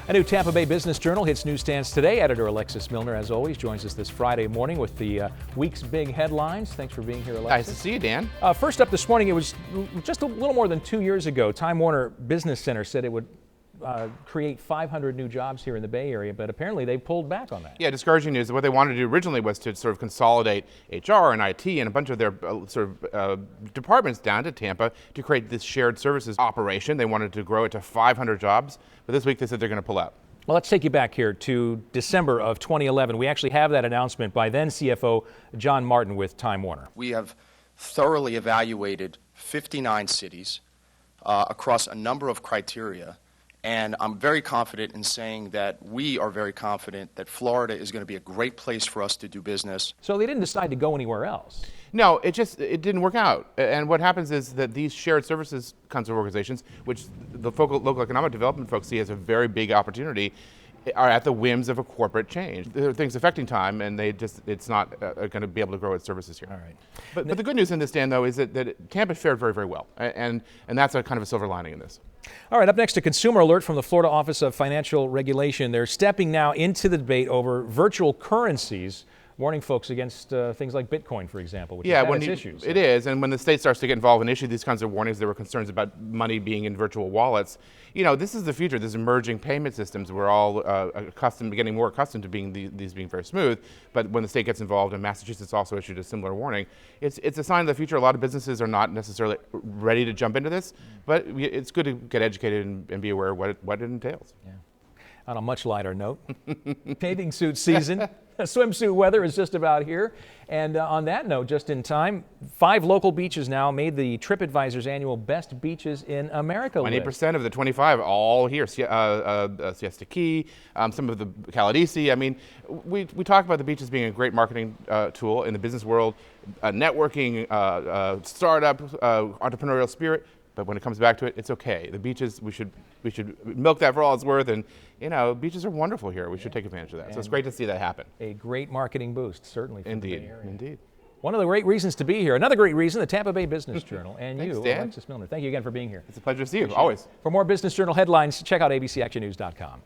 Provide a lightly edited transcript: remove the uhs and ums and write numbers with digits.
A new Tampa Bay Business Journal hits newsstands today. Editor Alexis Muellner, as always, joins us this Friday morning with the week's big headlines. Thanks for being here, Alexis. Nice to see you, Dan. First up this morning, it was just a little more than 2 years ago. Time Warner Business Center said it would create 500 new jobs here in the Bay Area, but apparently they pulled back on that. Yeah, discouraging news. What they wanted to do originally was to sort of consolidate HR and IT and a bunch of their departments down to Tampa to create this shared services operation. They wanted to grow it to 500 jobs, but this week they said they're going to pull out. Well, let's take you back here to December of 2011. We actually have that announcement by then CFO John Martin with Time Warner. We have thoroughly evaluated 59 cities across a number of criteria. And I'm very confident in saying that we are very confident that Florida is going to be a great place for us to do business. So they didn't decide to go anywhere else. No, it didn't work out. And what happens is that these shared services kinds of organizations, which the local economic development folks see as a very big opportunity, are at the whims of a corporate change. There are things affecting time, and it's not going to be able to grow its services here. All right. But the good news in this, Dan, though, is that Tampa fared very, very well. And that's a kind of a silver lining in this. All right, up next, a consumer alert from the Florida Office of Financial Regulation. They're stepping now into the debate over virtual currencies, warning folks against things like Bitcoin, for example, which has its issues. It is, and when the state starts to get involved and issue these kinds of warnings, there were concerns about money being in virtual wallets. You know, this is the future. This emerging payment systems. We're all getting more accustomed to these being very smooth. But when the state gets involved, and Massachusetts also issued a similar warning, it's a sign of the future. A lot of businesses are not necessarily ready to jump into this, but it's good to get educated and be aware of what it entails. Yeah. On a much lighter note, bathing suit season. Swimsuit weather is just about here. And on that note, just in time, 5 local beaches now made the TripAdvisor's annual Best Beaches in America list. 20% of the 25 all here. Siesta Key, some of the Caladesi. I mean, we talk about the beaches being a great marketing tool in the business world, networking, startup, entrepreneurial spirit. But when it comes back to it, it's okay. The beaches, we should milk that for all it's worth. And, you know, beaches are wonderful here. We should take advantage of that. So it's great to see that happen. A great marketing boost, certainly, for the Bay Area. Indeed. One of the great reasons to be here. Another great reason, the Tampa Bay Business Journal. And Thanks, you, Dan. Alexis Muellner. Thank you again for being here. It's a pleasure to see you, always. For more Business Journal headlines, check out abcactionnews.com.